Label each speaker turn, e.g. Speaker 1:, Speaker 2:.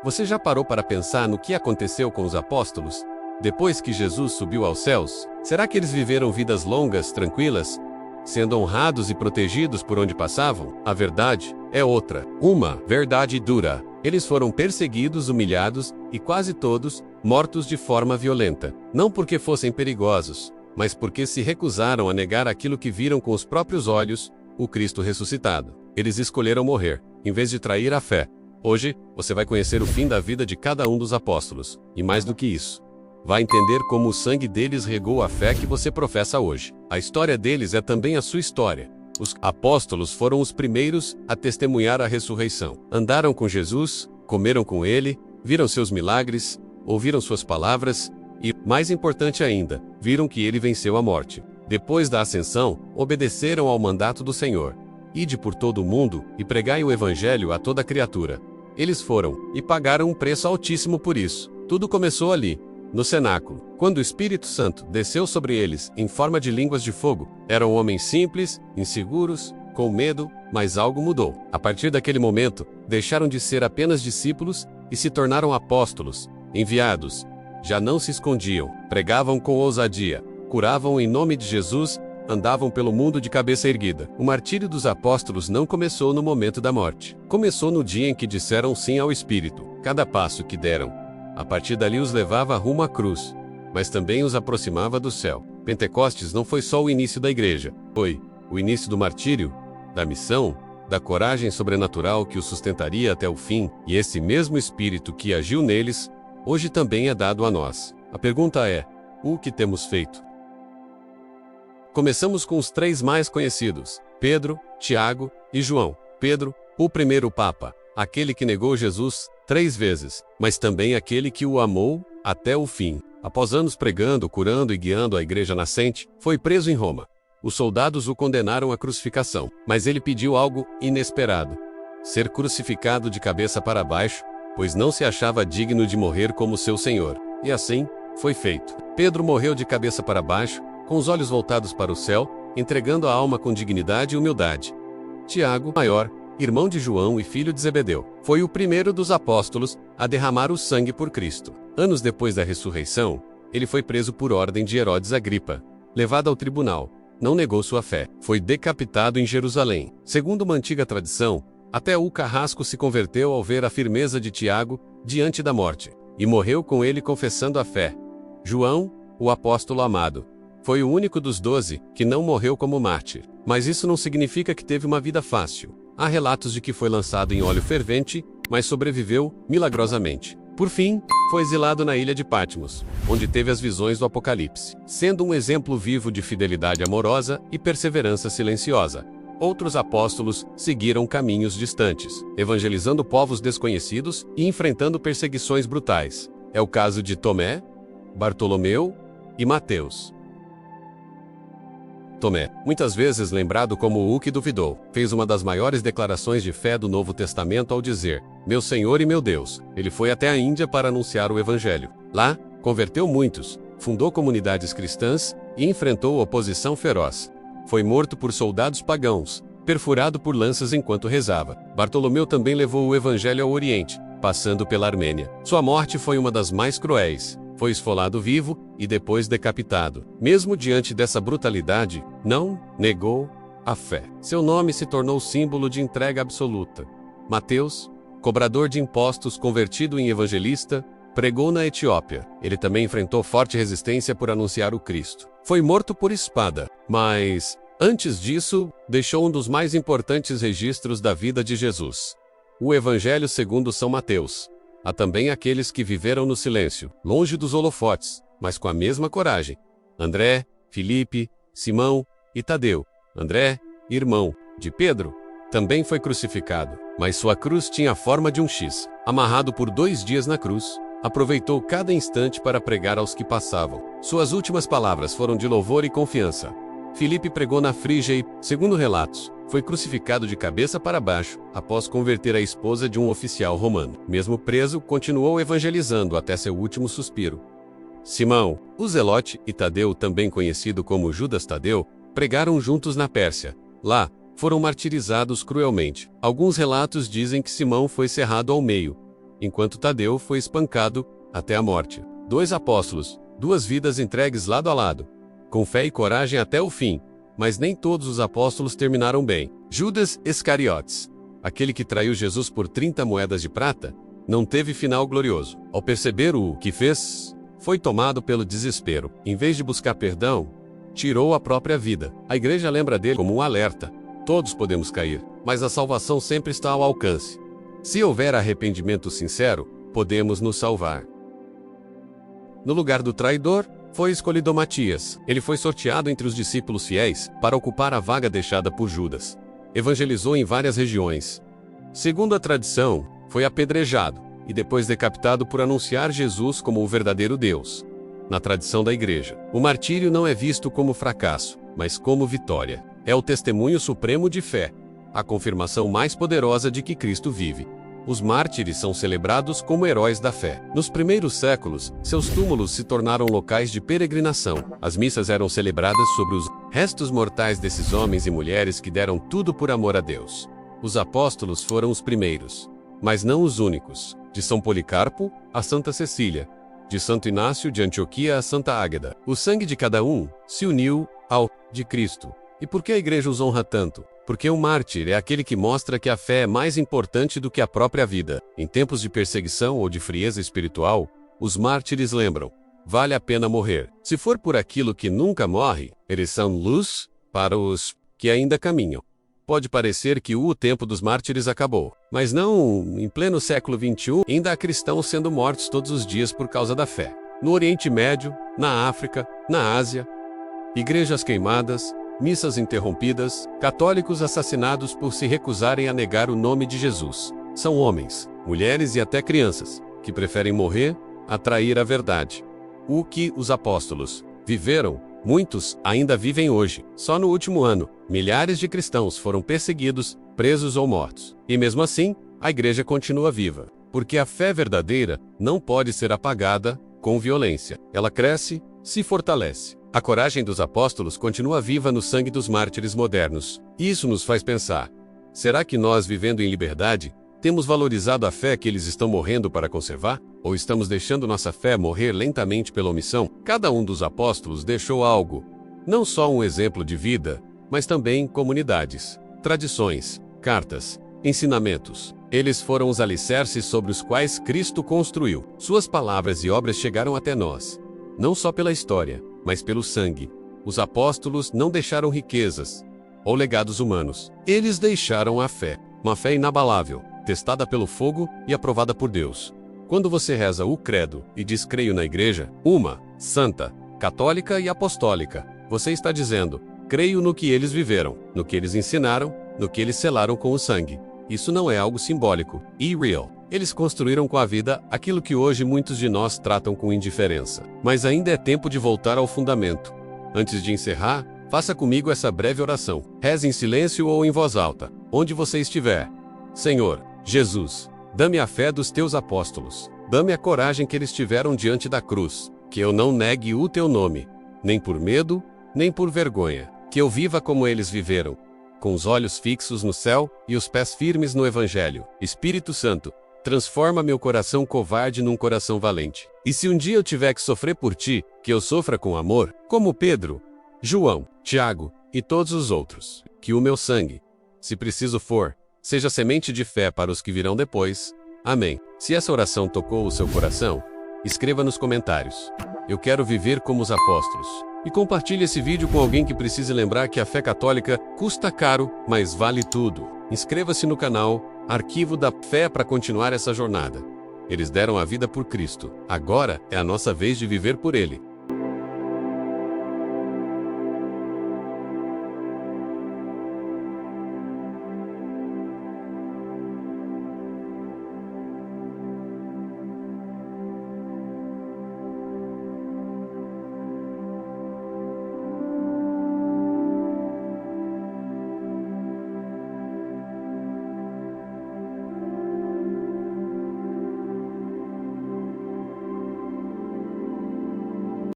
Speaker 1: Você já parou para pensar no que aconteceu com os apóstolos? Depois que Jesus subiu aos céus, será que eles viveram vidas longas, tranquilas, sendo honrados e protegidos por onde passavam? A verdade é outra, uma verdade dura. Eles foram perseguidos, humilhados e quase todos mortos de forma violenta. Não porque fossem perigosos, mas porque se recusaram a negar aquilo que viram com os próprios olhos, o Cristo ressuscitado. Eles escolheram morrer, em vez de trair a fé. Hoje, você vai conhecer o fim da vida de cada um dos apóstolos. E mais do que isso, vai entender como o sangue deles regou a fé que você professa hoje. A história deles é também a sua história. Os apóstolos foram os primeiros a testemunhar a ressurreição. Andaram com Jesus, comeram com ele, viram seus milagres, ouviram suas palavras e, mais importante ainda, viram que ele venceu a morte. Depois da ascensão, obedeceram ao mandato do Senhor. Ide por todo o mundo e pregai o evangelho a toda criatura. Eles foram e pagaram um preço altíssimo por isso. Tudo começou ali, no cenáculo, quando o Espírito Santo desceu sobre eles em forma de línguas de fogo. Eram homens simples, inseguros, com medo, mas algo mudou. A partir daquele momento, deixaram de ser apenas discípulos e se tornaram apóstolos, enviados. Já não se escondiam, pregavam com ousadia, curavam em nome de Jesus, andavam pelo mundo de cabeça erguida. O martírio dos apóstolos não começou no momento da morte. Começou no dia em que disseram sim ao Espírito. Cada passo que deram, a partir dali os levava rumo à cruz, mas também os aproximava do céu. Pentecostes não foi só o início da igreja, foi o início do martírio, da missão, da coragem sobrenatural que os sustentaria até o fim, e esse mesmo Espírito que agiu neles, hoje também é dado a nós. A pergunta é: o que temos feito? Começamos com os três mais conhecidos, Pedro, Tiago e João. Pedro, o primeiro Papa, aquele que negou Jesus 3 vezes, mas também aquele que o amou até o fim. Após anos pregando, curando e guiando a igreja nascente, foi preso em Roma. Os soldados o condenaram à crucificação, mas ele pediu algo inesperado: ser crucificado de cabeça para baixo, pois não se achava digno de morrer como seu Senhor. E assim, foi feito. Pedro morreu de cabeça para baixo, com os olhos voltados para o céu, entregando a alma com dignidade e humildade. Tiago, maior, irmão de João e filho de Zebedeu, foi o primeiro dos apóstolos a derramar o sangue por Cristo. Anos depois da ressurreição, ele foi preso por ordem de Herodes Agripa, levado ao tribunal. Não negou sua fé. Foi decapitado em Jerusalém. Segundo uma antiga tradição, até o carrasco se converteu ao ver a firmeza de Tiago diante da morte, e morreu com ele confessando a fé. João, o apóstolo amado, foi o único dos 12 que não morreu como mártir. Mas isso não significa que teve uma vida fácil. Há relatos de que foi lançado em óleo fervente, mas sobreviveu milagrosamente. Por fim, foi exilado na ilha de Patmos, onde teve as visões do Apocalipse, sendo um exemplo vivo de fidelidade amorosa e perseverança silenciosa. Outros apóstolos seguiram caminhos distantes, evangelizando povos desconhecidos e enfrentando perseguições brutais. É o caso de Tomé, Bartolomeu e Mateus. Tomé, muitas vezes lembrado como o que duvidou, fez uma das maiores declarações de fé do Novo Testamento ao dizer: "Meu Senhor e meu Deus." Ele foi até a Índia para anunciar o Evangelho. Lá, converteu muitos, fundou comunidades cristãs e enfrentou oposição feroz. Foi morto por soldados pagãos, perfurado por lanças enquanto rezava. Bartolomeu também levou o Evangelho ao Oriente, passando pela Armênia. Sua morte foi uma das mais cruéis. Foi esfolado vivo e depois decapitado. Mesmo diante dessa brutalidade, não negou a fé. Seu nome se tornou símbolo de entrega absoluta. Mateus, cobrador de impostos convertido em evangelista, pregou na Etiópia. Ele também enfrentou forte resistência por anunciar o Cristo. Foi morto por espada, mas, antes disso, deixou um dos mais importantes registros da vida de Jesus: o Evangelho segundo São Mateus. Há também aqueles que viveram no silêncio, longe dos holofotes, mas com a mesma coragem. André, Filipe, Simão e Tadeu. André, irmão de Pedro, também foi crucificado, mas sua cruz tinha a forma de um X. Amarrado por 2 dias na cruz, aproveitou cada instante para pregar aos que passavam. Suas últimas palavras foram de louvor e confiança. Filipe pregou na Frígia e, segundo relatos, foi crucificado de cabeça para baixo, após converter a esposa de um oficial romano. Mesmo preso, continuou evangelizando até seu último suspiro. Simão, o Zelote e Tadeu, também conhecido como Judas Tadeu, pregaram juntos na Pérsia. Lá, foram martirizados cruelmente. Alguns relatos dizem que Simão foi cerrado ao meio, enquanto Tadeu foi espancado até a morte. 2 apóstolos, 2 vidas entregues lado a lado, com fé e coragem até o fim, mas nem todos os apóstolos terminaram bem. Judas Iscariotes, aquele que traiu Jesus por 30 moedas de prata, não teve final glorioso. Ao perceber o que fez, foi tomado pelo desespero. Em vez de buscar perdão, tirou a própria vida. A igreja lembra dele como um alerta. Todos podemos cair, mas a salvação sempre está ao alcance. Se houver arrependimento sincero, podemos nos salvar. No lugar do traidor, foi escolhido Matias. Ele foi sorteado entre os discípulos fiéis para ocupar a vaga deixada por Judas. Evangelizou em várias regiões. Segundo a tradição, foi apedrejado e depois decapitado por anunciar Jesus como o verdadeiro Deus. Na tradição da igreja, o martírio não é visto como fracasso, mas como vitória. É o testemunho supremo de fé, a confirmação mais poderosa de que Cristo vive. Os mártires são celebrados como heróis da fé. Nos primeiros séculos, seus túmulos se tornaram locais de peregrinação. As missas eram celebradas sobre os restos mortais desses homens e mulheres que deram tudo por amor a Deus. Os apóstolos foram os primeiros, mas não os únicos. De São Policarpo a Santa Cecília, de Santo Inácio de Antioquia a Santa Águeda. O sangue de cada um se uniu ao de Cristo. E por que a igreja os honra tanto? Porque o mártir é aquele que mostra que a fé é mais importante do que a própria vida. Em tempos de perseguição ou de frieza espiritual, os mártires lembram: vale a pena morrer. Se for por aquilo que nunca morre, eles são luz para os que ainda caminham. Pode parecer que o tempo dos mártires acabou, mas não, em pleno século XXI, ainda há cristãos sendo mortos todos os dias por causa da fé. No Oriente Médio, na África, na Ásia, igrejas queimadas, missas interrompidas, católicos assassinados por se recusarem a negar o nome de Jesus. São homens, mulheres e até crianças, que preferem morrer a trair a verdade. O que os apóstolos viveram, muitos ainda vivem hoje. Só no último ano, milhares de cristãos foram perseguidos, presos ou mortos. E mesmo assim, a igreja continua viva, porque a fé verdadeira não pode ser apagada com violência. Ela cresce, se fortalece. A coragem dos apóstolos continua viva no sangue dos mártires modernos. Isso nos faz pensar: será que nós, vivendo em liberdade, temos valorizado a fé que eles estão morrendo para conservar? Ou estamos deixando nossa fé morrer lentamente pela omissão? Cada um dos apóstolos deixou algo, não só um exemplo de vida, mas também comunidades, tradições, cartas, ensinamentos. Eles foram os alicerces sobre os quais Cristo construiu. Suas palavras e obras chegaram até nós, não só pela história, mas pelo sangue. Os apóstolos não deixaram riquezas ou legados humanos. Eles deixaram a fé, uma fé inabalável, testada pelo fogo e aprovada por Deus. Quando você reza o credo e diz creio na igreja, uma, santa, católica e apostólica, você está dizendo: creio no que eles viveram, no que eles ensinaram, no que eles selaram com o sangue. Isso não é algo simbólico e real. Eles construíram com a vida aquilo que hoje muitos de nós tratam com indiferença. Mas ainda é tempo de voltar ao fundamento. Antes de encerrar, faça comigo essa breve oração. Reze em silêncio ou em voz alta, onde você estiver. Senhor Jesus, dá-me a fé dos teus apóstolos. Dá-me a coragem que eles tiveram diante da cruz. Que eu não negue o teu nome, nem por medo, nem por vergonha. Que eu viva como eles viveram, com os olhos fixos no céu e os pés firmes no Evangelho. Espírito Santo, transforma meu coração covarde num coração valente. E se um dia eu tiver que sofrer por ti, que eu sofra com amor, como Pedro, João, Tiago e todos os outros. Que o meu sangue, se preciso for, seja semente de fé para os que virão depois. Amém. Se essa oração tocou o seu coração, escreva nos comentários: eu quero viver como os apóstolos. E compartilhe esse vídeo com alguém que precise lembrar que a fé católica custa caro, mas vale tudo. Inscreva-se no canal Arquivo da Fé para continuar essa jornada. Eles deram a vida por Cristo. Agora é a nossa vez de viver por Ele.